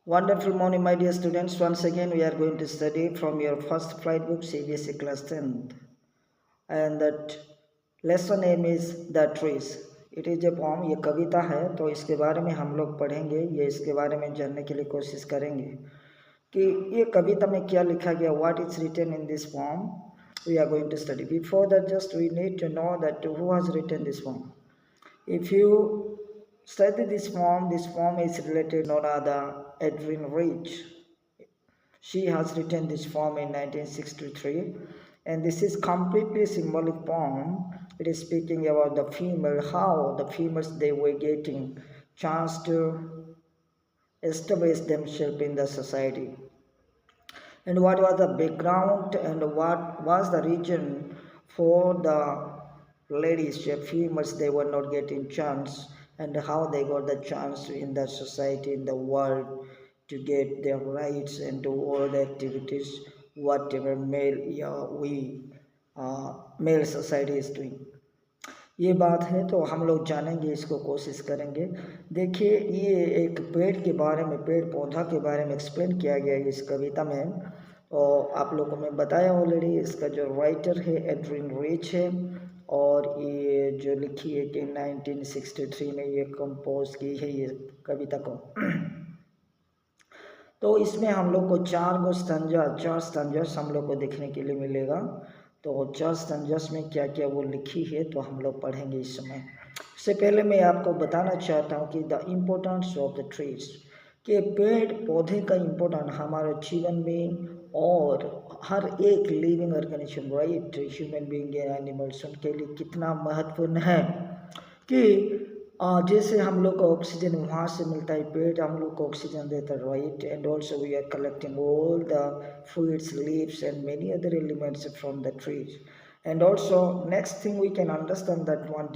Wonderful morning, my dear students. Once again, we are going to study from your first flight book, CBSE class 10th. And that lesson name is The Trees. It is a poem, ये कविता है, तो इसके बारे में हम लोग पढ़ेंगे, ये इसके बारे में जानने के लिए कोशिश करेंगे कि ये कविता में क्या लिखा गया, what is written in this poem. We are going to study. Before that, just we need to know that who has written this poem. If you study this poem is related to none other Edwin Rich. She has written this poem in 1963, and this is completely symbolic poem. It is speaking about the female, how the females they were getting chance to establish themselves in the society, and what was the background and what was the reason for the ladies, the females, they were not getting chance, and how they got the chance in the society, in the world, to get their rights and do all the activities whatever male male society is doing. ये बात है तो हम लोग जानेंगे, इसको कोशिश करेंगे. देखिए, ये एक पेड़ के बारे में, पेड़ पौधा के बारे में एक्सप्लेन किया गया है इस कविता में, और आप लोगों को मैं बताया ऑलरेडी. इसका जो राइटर है एड्रिन रिच है, और ये जो लिखी है कि 1963 में ये कंपोज की है ये कविता को. तो इसमें हम लोग को चार स्टैंजास हम लोग को देखने के लिए मिलेगा. तो चार स्टैंजास में क्या क्या वो लिखी है तो हम लोग पढ़ेंगे इस समय. इससे पहले मैं आपको बताना चाहता हूँ कि the importance of the trees, कि पेड़ पौधे का इम्पोर्टेंट हमारे जीवन में और हर एक living organism, right, human being या एनिमल्स, उनके लिए कितना महत्वपूर्ण है. कि जैसे हम लोग को ऑक्सीजन वहाँ से मिलता है, पेड़ हम लोग को ऑक्सीजन देता है, right, and also we are collecting all the fruits, leaves and many other elements from the trees. And also next thing we can understand that one,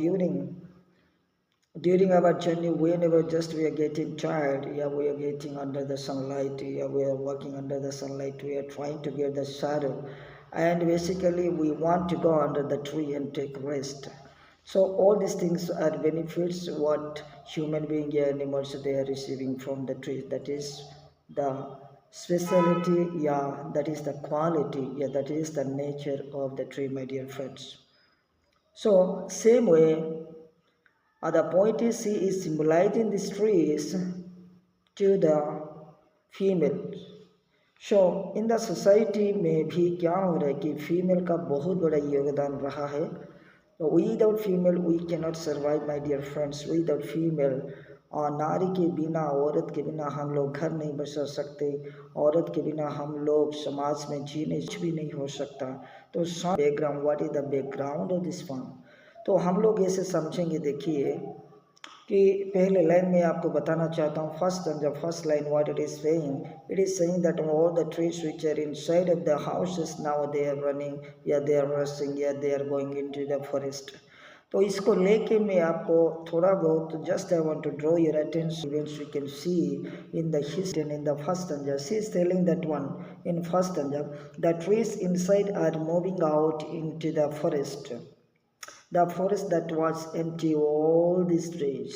during our journey, whenever just we are getting tired, yeah, we are getting under the sunlight, yeah, we are working under the sunlight, we are trying to get the shadow, and basically we want to go under the tree and take rest. So all these things are benefits what human being and animals they are receiving from the tree. That is the speciality, yeah, that is the quality, yeah, that is the nature of the tree, my dear friends. So same way, the poetry is symbolizing these trees to the females. So in the society में भी क्या हो रहा है कि female का बहुत बड़ा योगदान रहा है. Without female we cannot survive, my dear friends. Without female, और नारी के बिना, औरत के बिना हम लोग घर नहीं बसा सकते, औरत के बिना हम लोग समाज में जीने कुछ भी नहीं हो सकता. तो background, what is the background of this form, तो हम लोग ऐसे समझेंगे. देखिए कि पहले लाइन में आपको बताना चाहता हूँ. First line what it is saying that all the trees which are inside of the houses now they are running, या दे आर रशिंग, या they are going into the forest. तो इसको लेके मैं आपको थोड़ा बहुत just I want to draw your attention. We can see in the history in the first stanza, she is telling that one in first stanza, the trees inside are moving out into the forest, the forest that was empty all these trees.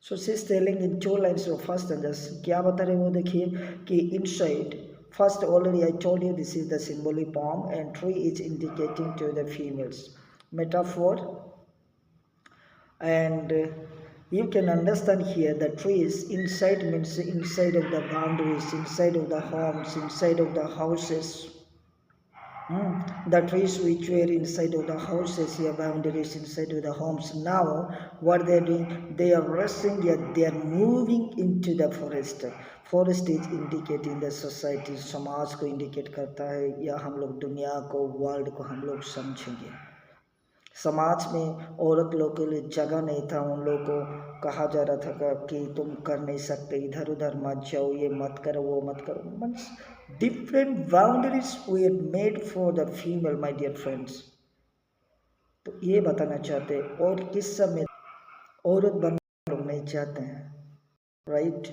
So she's telling in two lines of first and just क्या बता रहे वो देखिए कि inside first already I told you this is the symbolic poem, and tree is indicating to the females metaphor, and you can understand here the trees inside means inside of the boundaries, inside of the homes, inside of the houses. The trees which were inside of the houses, here boundaries inside of the homes. Now what they are doing, they are rushing, they are moving into the forest. Forest is indicating the society, समाज को indicate करता है, या हम लोग दुनिया को, world को हम लोग समझेंगे. समाज में औरत लोग के लिए जगह नहीं था, उन लोगों को कहा जा रहा था कि तुम कर नहीं सकते, इधर उधर मत जाओ, ये मत करो, वो मत करो. Means different boundaries were made for the female, my dear friends. तो ये बताना चाहते हैं, और किस समय औरत बनना लोग नहीं चाहते हैं, right.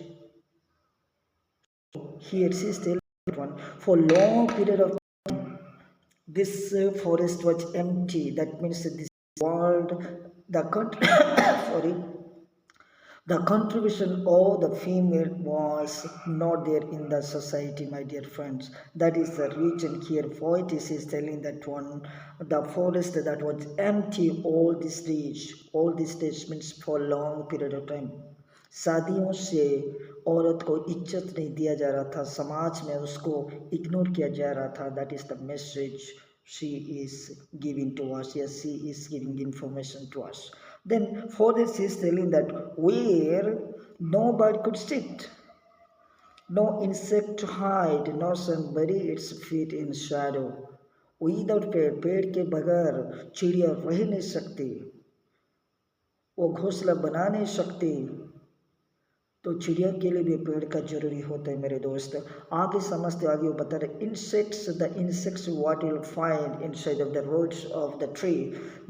Here she is telling one, for long period of this forest was empty. That means this world, the country, sorry, The contribution of the female was not there in the society, my dear friends. That is the reason here poetess is telling that one, the forest that was empty all these days means for long period of time. शादियों से औरत को इज्जत नहीं दिया जा रहा था, समाज में उसको इग्नोर किया जा रहा था. That is the message she is giving to us. Yes, she is giving information to us. Then for this she is telling that where no bird could sit, no insect to hide, no sun bury its feet in shadow. Without पेड़, पेड़ के बगैर चिड़िया रह नहीं सकती, वो घोंसला बना नहीं सकती. तो चिड़िया के लिए भी पेड़ का जरूरी होता है मेरे दोस्त. आगे समझते आगे वो बता रहे insects, the insects what you find inside of the roots of the tree,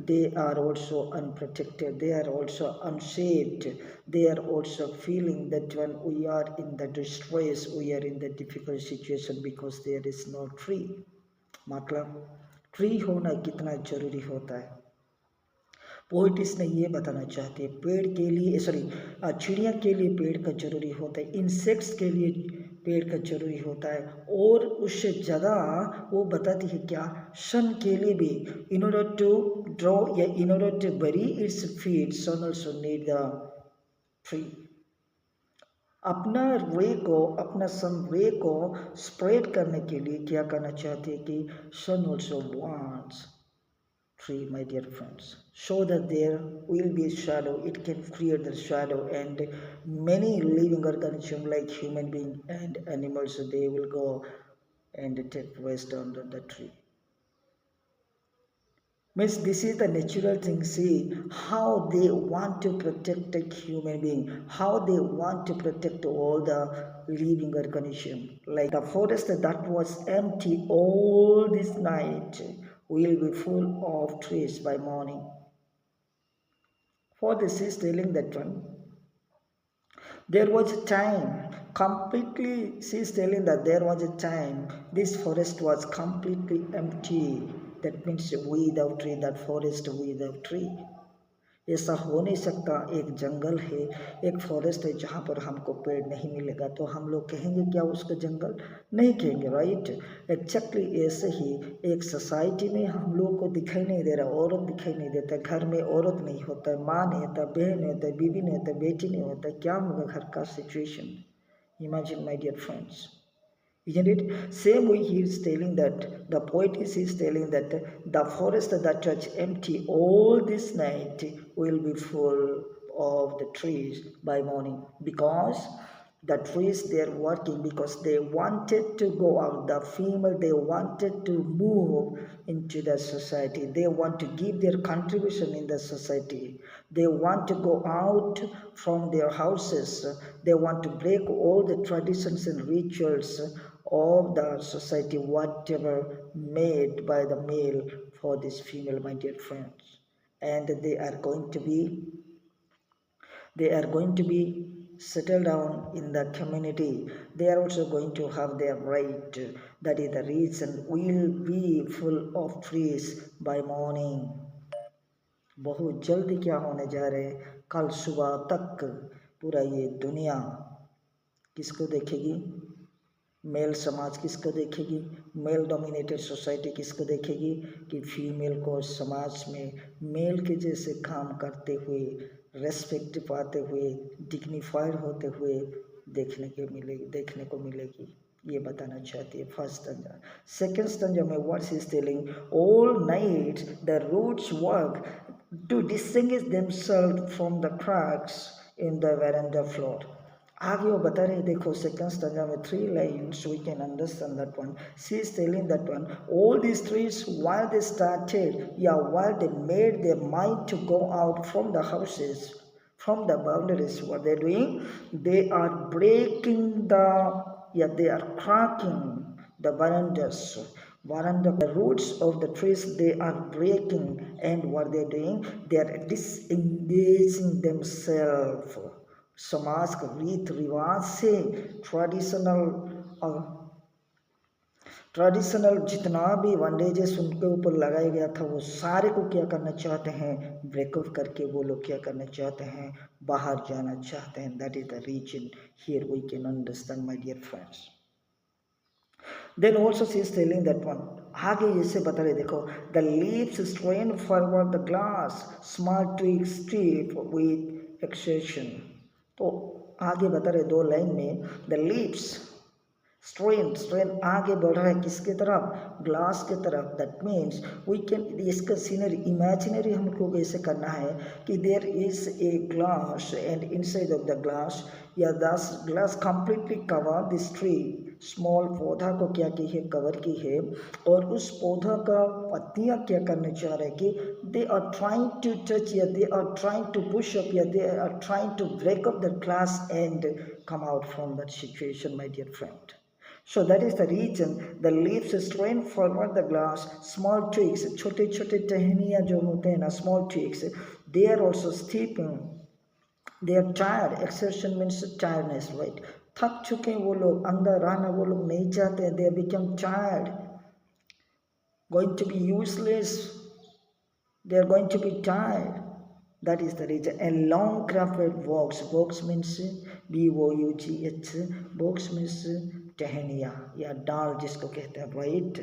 they are also unprotected, they are also unsaved, they are also feeling that when we are in the distress, we are in the difficult situation because there is no tree. मतलब tree होना कितना जरूरी होता है. पोइटिस ने ये बताना चाहते हैं पेड़ के लिए चिड़िया के लिए पेड़ का जरूरी होता है, इंसेक्ट्स के लिए पेड़ का जरूरी होता है. और उससे ज़्यादा वो बताती है क्या, सन के लिए भी इन ऑर्डर टू ड्रॉ या in order to bury its feet sun also need the tree. अपना रे को, अपना सन रे को स्प्रेड करने के लिए क्या करना चाहते हैं कि sun also wants tree, my dear friends, so that there will be a shadow. It can create the shadow, and many living organisms like human beings and animals, they will go and take rest under the tree. Means this is the natural thing. See how they want to protect a human being, how they want to protect all the living organism. Like the forest that was empty all this night will be full of trees by morning. For this is telling that one, there was a time completely, she is telling that there was a time this forest was completely empty. That means without tree, that forest without tree. ऐसा हो नहीं सकता. एक जंगल है, एक forest है जहाँ पर हमको पेड़ नहीं मिलेगा तो हम लोग कहेंगे क्या उसको जंगल? नहीं कहेंगे, राइट. एक्जैक्टली ऐसे ही एक सोसाइटी में हम लोग को दिखाई नहीं दे रहा, औरत दिखाई नहीं देता, घर में औरत नहीं होता, माँ नहीं होता, बहन नहीं होता, बीवी नहीं होता, बेटी नहीं होता, क्या होगा घर का situation? Imagine my dear friends. Isn't it? Same way he is telling that, the poet is telling that the forest that was empty all this night will be full of the trees by morning, because the trees they are working because they wanted to go out. The female, they wanted to move into the society. They want to give their contribution in the society. They want to go out from their houses. They want to break all the traditions and rituals of the society, whatever made by the male for this female, my dear friends. And they are going to be settled down in the community. They are also going to have their right. That is the reason will be full of trees by morning. बहुत जल्दी क्या होने जा रहे, कल सुबह तक पूरा ये दुनिया किसको देखेगी? मेल समाज किसको देखेगी? मेल डोमिनेटेड सोसाइटी किसको देखेगी? कि फीमेल को समाज में मेल के जैसे काम करते हुए, रेस्पेक्ट पाते हुए, डिग्निफाइड होते हुए देखने को मिलेगी. ये बताना चाहती है फर्स्ट स्टैंजा. सेकेंड स्टैंजा में what is telling, all night the roots work to distinguish themselves from the cracks in the veranda floor. आगे वो बता रहे, देखो सेकंड स्टैंजा में 3 lines we can understand that one. She is telling that one, all these trees while they started, while they made their mind to go out from the houses, from the boundaries, what they're doing, they are breaking they are cracking the verandas. The roots of the trees, they are breaking, and what they're doing, they are disengaging themselves समाज का रीत रिवाज से, traditional traditional जितना भी bandages उनके ऊपर लगाया गया था वो सारे को क्या करना चाहते हैं, ब्रेकअप करके वो लोग क्या करना चाहते हैं, बाहर जाना चाहते हैं. That is the reason here we can understand, my dear friends. Then also she is telling that one. आगे इसे बता रहे देखो, the leaves strain forward the glass, small twigs strip with exertion. तो आगे बता रहे दो लाइन में, the leaves स्ट्रेन आगे बढ़ रहा है किसके तरफ, ग्लास के तरफ. दैट मीन्स वी कैन, इसका सीनरी इमेजिनरी हमको ऐसे करना है कि there is a glass and inside of the glass या this glass completely cover this tree. Small पौधा को क्या की है, कवर की है, और उस पौधा का पत्तियां क्या करने चाह रहे हैं कि they are trying to touch या they are trying to push up या they are trying to break up the glass and come out from that situation, my dear friend. So that is the reason the leaves strain forward the glass, small twigs, छोटे छोटे टहनियाँ जो होते हैं ना, small twigs, they are also steeping, they are tired. Exertion means tiredness, right? थक चुके हैं वो लोग, अंदर रहना वो लोग नहीं चाहते हैं, they have become tired, going to be useless, they are going to be tired. That is the reason. And long crafted box means BOUGH, box means टहनिया या डाल जिसको कहते हैं, राइट.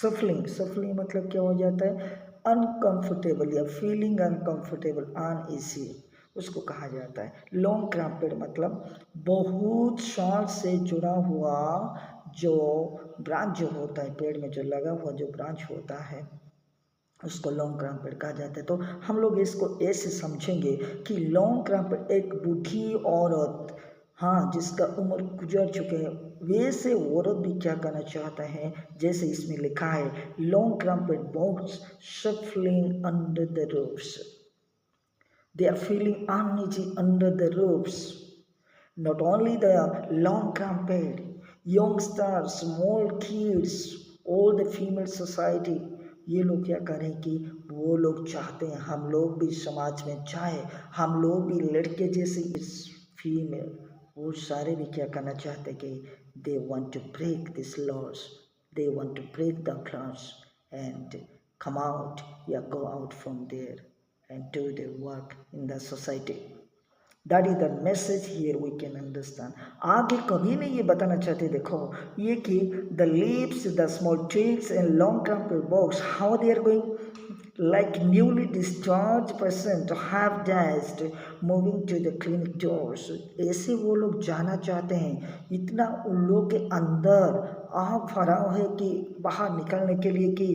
सफलिंग मतलब क्या हो जाता है, अनकंफर्टेबल या फीलिंग अनकंफर्टेबल, अनईजी, उसको कहा जाता है. लॉन्ग क्राफ्टेड मतलब बहुत साल से जुड़ा हुआ जो ब्रांच जो होता है, पेड़ में जो लगा हुआ जो ब्रांच होता है उसको लॉन्ग क्राफ्टेड कहा जाता है. तो हम लोग इसको ऐसे समझेंगे कि लॉन्ग क्राफ्टेड एक बूढ़ी औरत, हाँ, जिसका उम्र गुजर चुके हैं, वैसे औरत भी क्या करना चाहता है, जैसे इसमें लिखा है, long crafted box shuffling under the roofs. They are feeling uneasy under the roofs. Not only the long crafted youngsters, small kids, all the female society, ये लोग क्या करें कि वो लोग चाहते हैं हम लोग भी समाज में जाए, हम लोग भी लड़के जैसे इस फीमेल, वो सारे भी क्या करना चाहते हैं कि they want to break these laws, they want to break the class and come out, yeah, go out from there and do their work in the society. That is the message here we can understand. आगे कभी नहीं ये बताना चाहते, देखो ये कि the leaves, the small twigs and long crumpled box, how they are going like newly discharged person to have dashed moving to the clinic doors. ऐसे वो लोग जाना चाहते हैं, इतना उन लोग के अंदर आग भरा है कि बाहर निकलने के लिए कि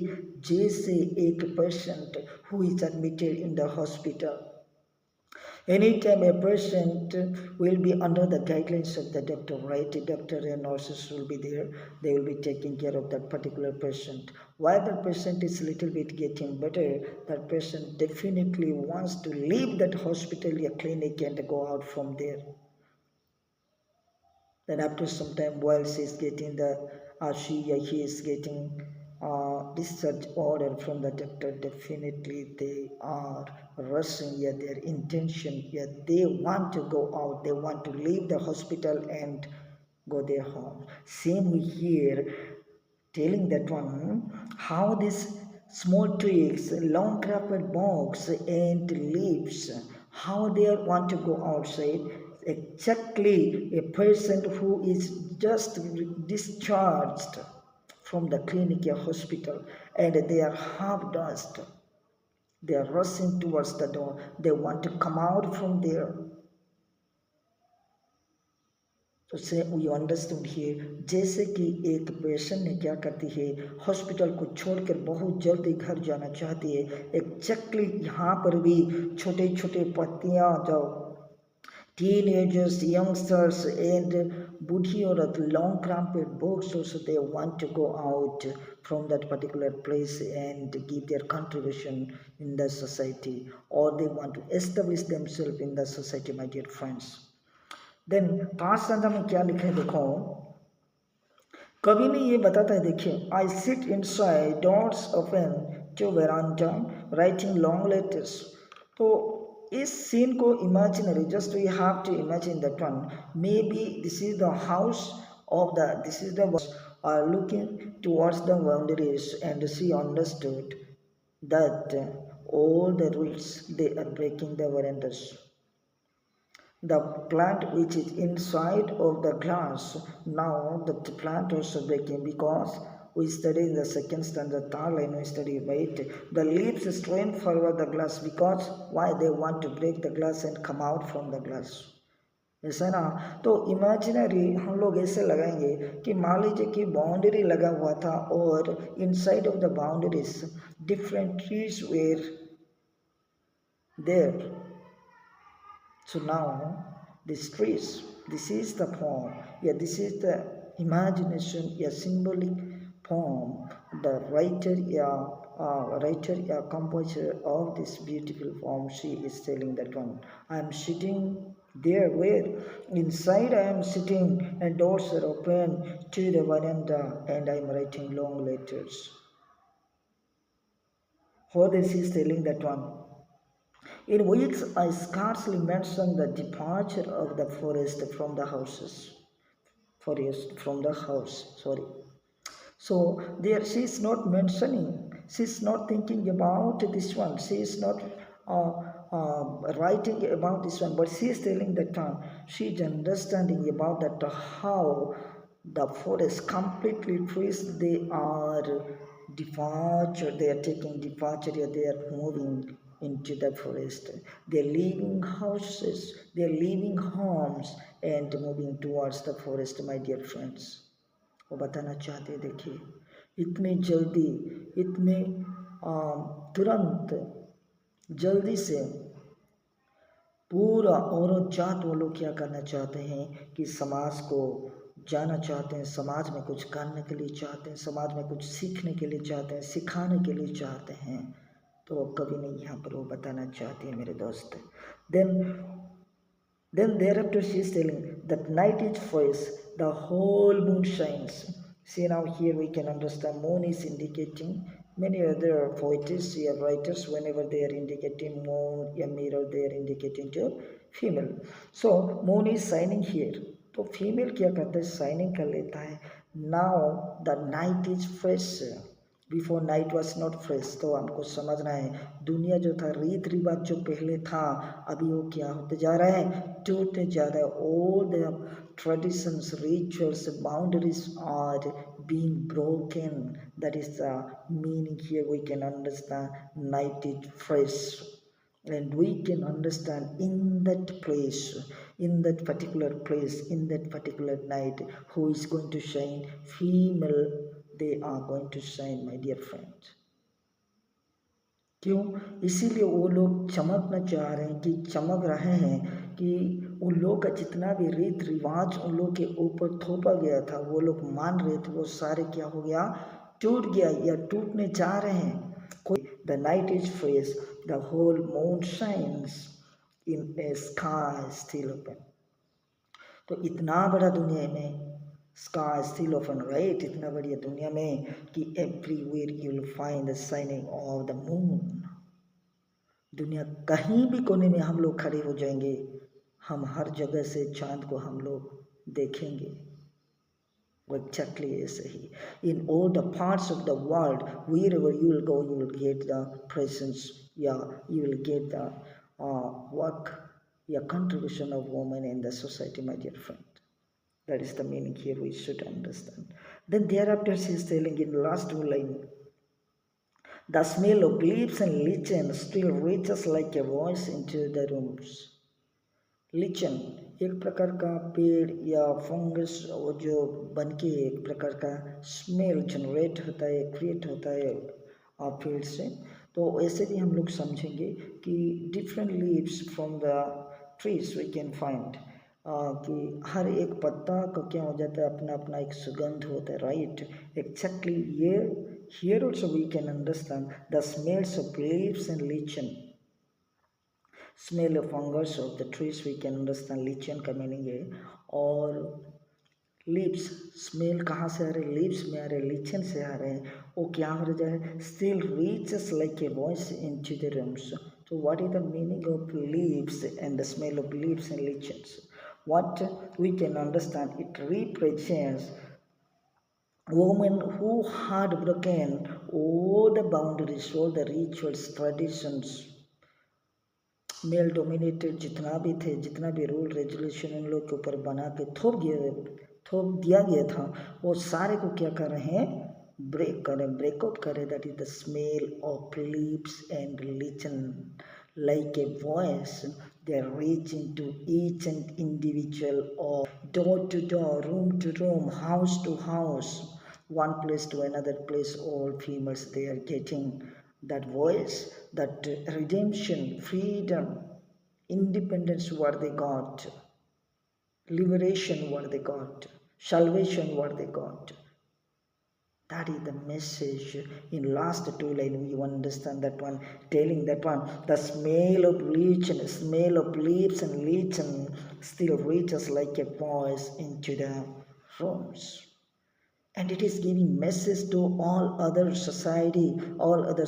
जैसे एक patient who is admitted in the hospital. Anytime a patient will be under the guidelines of the doctor, right? The doctor and nurses will be there. They will be taking care of that particular patient. While that patient is a little bit getting better, that patient definitely wants to leave that hospital or clinic and go out from there. Then after some time, while she is getting he is getting discharge order from the doctor, definitely they are rushing, yeah, their intention, yeah, they want to go out, they want to leave the hospital and go their home. Same here, telling that one, how this small twigs, long crafted box and leaves, how they want to go outside. Exactly a person who is just discharged from the clinic or hospital and they are half dust, they are rushing towards the door, they want to come out from there. तो से we understood here, जैसे कि एक patient ने क्या करती है, hospital को छोड़कर बहुत जल्दी घर जाना चाहती है. एग्जैक्टली यहाँ पर भी छोटे छोटे पत्तियाँ जो teenagers, youngsters and booty or long cramped books also they want to go out from that particular place and give their contribution in the society, or they want to establish themselves in the society, my dear friends. Then 5 संख्या में क्या लिखा है देखो, कवि ने ये बताता है, देखिए, I sit inside doors open to veranda writing long letters. तो इस सीन को imaginary, just we have to imagine that one, maybe this is the house of the, this is the are looking towards the boundaries, and she understood that all the rules they are breaking the verandas. The plant which is inside of the glass, now the plant also breaking, because we study in the second standard, third line we study, right? The leaves strain forward the glass, because why they want to break the glass and come out from the glass, ऐसा ना. तो imaginary हम लोग ऐसे लगाएंगे कि मान लीजिए कि बाउंड्री लगा हुआ था, और inside of the boundaries different trees were there. So now these trees, this is the poem. Yeah, this is the imagination, a symbolic poem. The writer, composer of this beautiful poem, she is telling that one. I am sitting there where inside I am sitting, and doors are open to the veranda, and I am writing long letters. For this is telling that one. In which I scarcely mention the departure of the forest from the houses. Forest from the house, sorry. So there she is not mentioning, she is not thinking about this one, she is not writing about this one, but she is telling that she is understanding about that how the forest completely trees, they are departure, they are taking departure, they are moving into the forest, they are leaving houses, they are leaving homes and moving towards the forest, my dear friends. वो बताना चाहते हैं, देखिए इतनी जल्दी, इतने तुरंत जल्दी से पूरा औरत जात वो लोग क्या करना चाहते हैं कि समाज को जाना चाहते हैं, समाज में कुछ करने के लिए चाहते हैं, समाज में कुछ सीखने के लिए चाहते हैं, सिखाने के लिए चाहते हैं. तो कभी नहीं यहाँ पर वो बताना चाहती है मेरे दोस्त. Then thereafter she is telling that night is fresh, the whole moon shines. See, now here we can understand moon is indicating, many other poets or writers, whenever they are indicating moon, a mirror, they are indicating to female. So moon is shining here. तो female क्या करता है, shining कर लेता है. Now the night is fresh, before night was not fresh. तो हमको समझना है दुनिया जो था, रीत रिवाज जो पहले था, अभी वो क्या होते जा रहा है, टूटते जा रहा है. All the traditions, rituals, boundaries are being broken. That is the meaning here. We can understand night is fresh, and we can understand in that place, in that particular place, in that particular night, who is going to shine, female, they are going to shine, my dear friend. क्यों? इसीलिए वो लोग चमकना चाह रहे हैं, कि चमक रहे हैं कि उन लोग का जितना भी रीत रिवाज उन लोग के ऊपर थोपा गया था, वो लोग मान रहे थे, वो सारे क्या हो गया, टूट गया या टूटने जा रहे हैं. कोई the night is fresh, the whole moon shines in a sky still open. तो इतना बड़ा दुनिया में sky still open, right? इतना बढ़िया दुनिया में कि everywhere you will find the shining of the moon. दुनिया कहीं भी कोने में हम लोग खड़े हो जाएंगे, हम हर जगह से चांद को हम लोग देखेंगे. Exactly ऐसे ही. In all the parts of the world, wherever you will go, you will get the presence. Yeah, you will get the work, contribution of women in the society, my dear friend. That is the meaning here we should understand. Then thereafter she is telling in the last two line, the smell of leaves and lichen still reaches like a voice into the rooms. lichen एक प्रकार का पेड़ या fungus जो बन के एक प्रकार का स्मेल जनरेट होता है, क्रिएट होता है पेड़ से. तो ऐसे भी हम लोग समझेंगे कि different leaves from the trees we can find, कि हर एक पत्ता का क्या हो जाता है, अपना अपना एक सुगंध होता है, right. Exactly here also we can understand the smells of leaves and lichen. Smell of fungus of the trees we can understand, lichen का मीनिंग है. और लीव्स स्मेल कहाँ से आ रहे, लीव्स में आ रहे, lichen से आ रहे हैं. वो क्या हो रहा है, still reaches like a voice into the rooms. So what is the meaning of leaves and the smell of leaves and lichens? What we can understand, it represents women who had broken all the boundaries, all the rituals, traditions, male dominated जितना भी थे, जितना भी rule resolution इन लोग के ऊपर बना के थोप दिया गया था, वो सारे को क्या कर रहे हैं, ब्रेकआउट करें. That is the smell of leaves and religion. Like a voice, they are reaching to each and individual, or door to door, room to room, house to house, one place to another place. All females, they are getting that voice, that redemption, freedom, independence, what they got, liberation, what they got, salvation, what they got. That is the message. In last two line we understand that one, telling that one, the smell of leech and smell of leaves and leech and still reaches like a voice into the rooms. And it is giving message to all other society, all other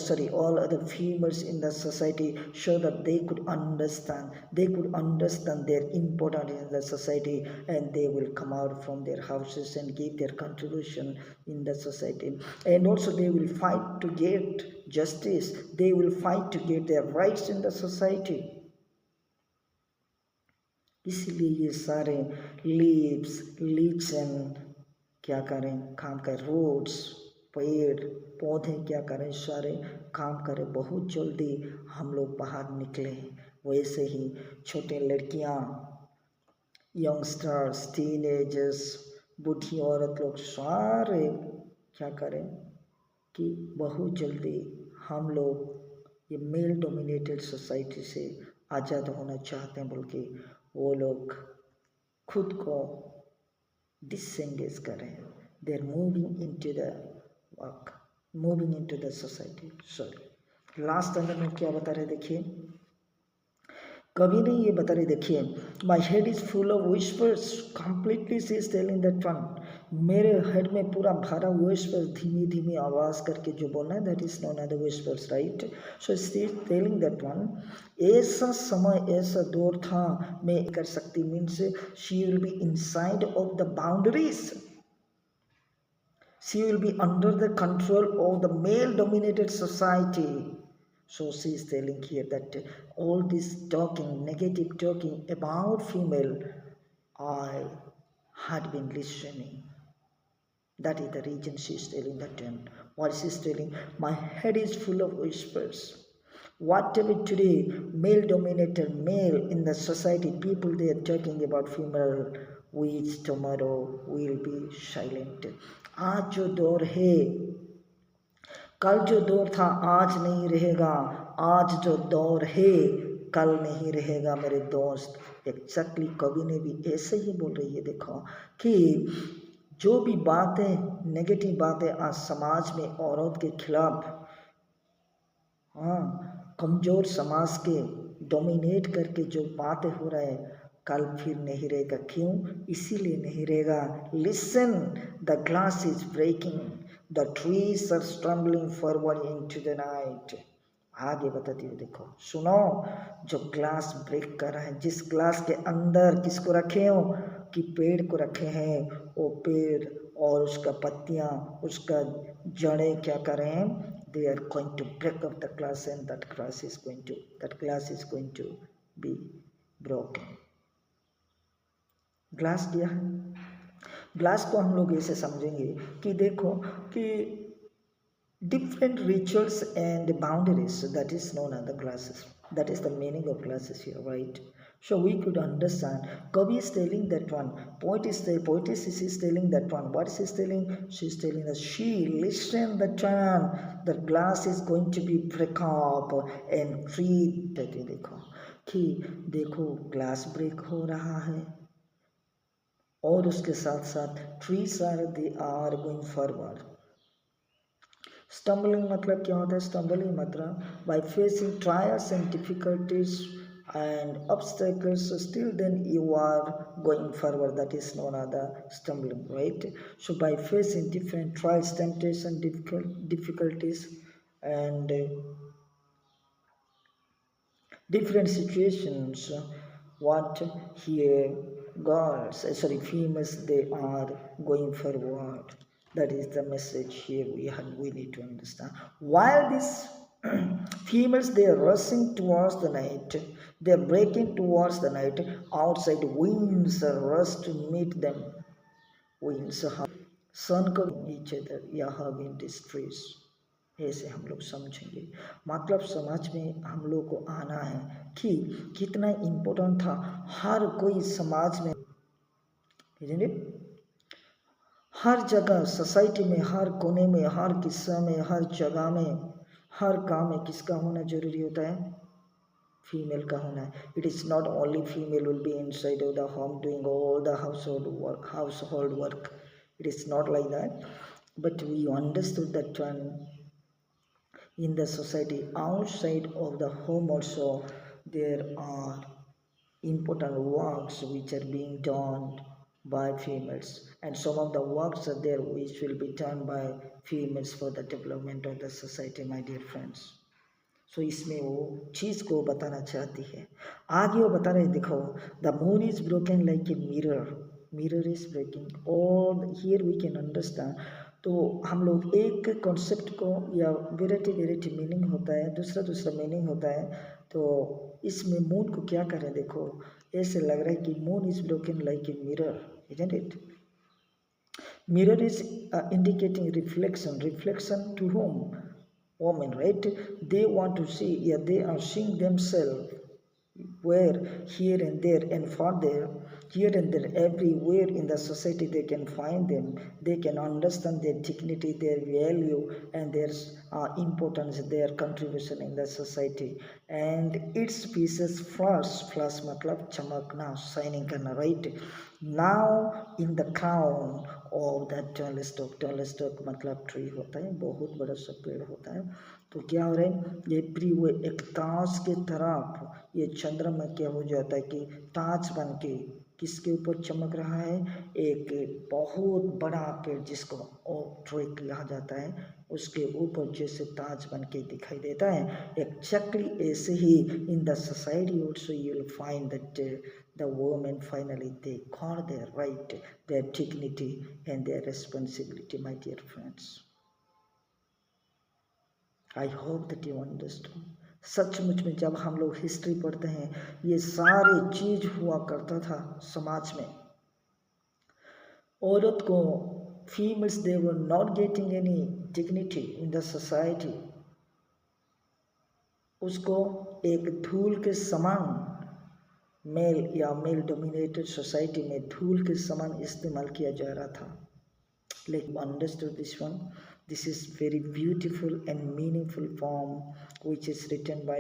females in the society, so that they could understand their importance in the society, and they will come out from their houses and give their contribution in the society. And also they will fight to get justice, they will fight to get their rights in the society. इसीलिए ये सारे leaves leaves and क्या करें, काम कर, roads, पेड़ पौधे क्या करें, सारे काम करें. बहुत जल्दी हम लोग बाहर निकले. वैसे ही छोटे लड़कियां, यंगस्टर्स, टीनेजर्स, बूढ़ी औरत लोग सारे क्या करें कि बहुत जल्दी हम लोग ये मेल डोमिनेटेड सोसाइटी से आज़ाद होना चाहते हैं, बल्कि वो लोग खुद को डिसएंगेज करें. They are moving into the work, moving into the society. Sorry, last अंदर में क्या बता रहे देखिए, कभी नहीं ये बता रहे देखिए, my head is full of whispers, completely she is telling that one, मेरे हेड में पूरा भरा विस्पर्स, धीमी धीमी आवाज करके जो बोलना है, that is known as the whispers, right. So she is telling that one, ऐसा समय ऐसा दौर था मैं कर सकती, means she will be inside of the boundaries, she will be under the control of the male dominated society. So she is telling here that all this talking, negative talking about female, I had been listening. That is the reason she is telling that. What she is telling, my head is full of whispers. Whatever today male dominated, male in the society, people they are talking about female, which tomorrow will be silent. आज जो दौर है, कल जो दौर था आज नहीं रहेगा, आज जो दौर है कल नहीं रहेगा मेरे दोस्त. एक्जैक्टली कवि ने भी ऐसे ही बोल रही है. देखो कि जो भी बातें, नेगेटिव बातें आज समाज में औरत के खिलाफ, हाँ, कमजोर समाज के डोमिनेट करके जो बातें हो रहा है, कल फिर नहीं रहेगा. क्यों? इसीलिए नहीं रहेगा. Listen, the glass is breaking, the trees are stumbling forward into the night. आगे बताती हूँ, देखो सुनो, जो ग्लास ब्रेक कर रहा है, जिस ग्लास के अंदर किसको रखे हो, कि पेड़ को रखे हैं, वो पेड़ और उसका पत्तियाँ, उसका जड़ें क्या कर रहे हैं, they are going to break up the glass, and that glass is going to be broken. Glass क्या है? ग्लास को हम लोग ऐसे समझेंगे कि देखो कि different rituals and boundaries, that is known as the glasses. That is the meaning of glasses here, right? So we could understand. Kavi is telling that one. Poetess is telling that one. What is she telling? She is telling us, she listen the turn. The glass is going to be break up and treat. देखो कि देखो glass break हो रहा है, और उसके साथ साथ trees are going forward. Stumbling मतलब क्या होता है? Stumbling मतलब by facing trials and difficulties and obstacles, still then you are going forward. That is known as the stumbling, right? So by facing different trials, temptation, difficulties, and different situations, what here girls, sorry, females, they are going forward. That is the message here we need to understand. While these females, they are rushing towards the night, they are breaking towards the night. Outside winds rush to meet them. Winds सन को each other या having distress, ऐसे हम लोग समझेंगे। मतलब समझ में हम लोग को आना है कि कितना इम्पोर्टेंट था हर कोई समाज में, isn't it? हर जगह सोसाइटी में, हर कोने में, हर किस्सा में, हर जगह में, हर काम में किसका होना जरूरी होता है? फीमेल का होना है। It is not only female will be inside of the home doing all the house work. It is not like that, but we understood that in the society outside of the home also there are important works which are being done by females, and some of the works are there which will be done by females for the development of the society, my dear friends. सो इसमें वो चीज़ को बताना चाहती है। आगे वो बता रहे देखो, the moon is broken like a mirror, mirror is breaking, और हियर वी कैन अंडरस्टैंड। तो हम लोग एक कॉन्सेप्ट को या वेराइटी वेराइटी मीनिंग होता है, दूसरा दूसरा मीनिंग होता है। तो इसमें मून को क्या करें देखो, ऐसे लग रहा है कि moon is broken like a mirror, isn't it? Mirror is indicating reflection. Reflection to whom? Women, right? They want to see, yeah, they are seeing themselves where here and there and far there, here and there, everywhere in the society they can find them. They can understand their dignity, their value, and their importance, their contribution in the society. And its pieces flash matlab chamakna, shining karna, right? Now in the crown of that telescope मतलब tree होता है, बहुत बड़ा सा पेड़ होता है। तो क्या हो रहा है, ये प्री वो एक ताज के तरफ ये चंद्रमा क्या हो जाता है कि ताज बन के किसके ऊपर चमक रहा है? एक बहुत बड़ा पेड़ जिसको ओक ट्री कहा जाता है, उसके ऊपर जैसे ताज बन के दिखाई देता है। एक्जैक्टली ऐसे ही in the society also you will find that the women finally they got their right, their dignity and their responsibility, my dear friends. I hope that you understand. सचमुच में जब हम लोग हिस्ट्री पढ़ते हैं, ये सारी चीज हुआ करता था समाज में। औरत को, females, they were not getting any dignity in the society. उसको एक धूल के समान मेल या मेल डोमिनेटेड सोसाइटी में धूल के समान इस्तेमाल किया जा रहा था। Like understood this one, this is very beautiful and meaningful poem which is written by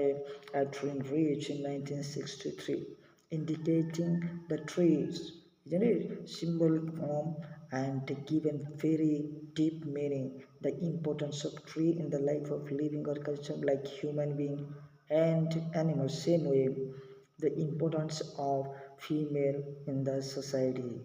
Adrian Rich in 1963, indicating the trees, isn't it? Symbolic form and given very deep meaning, the importance of tree in the life of living organism like human being and animals. Same way, the importance of female in the society.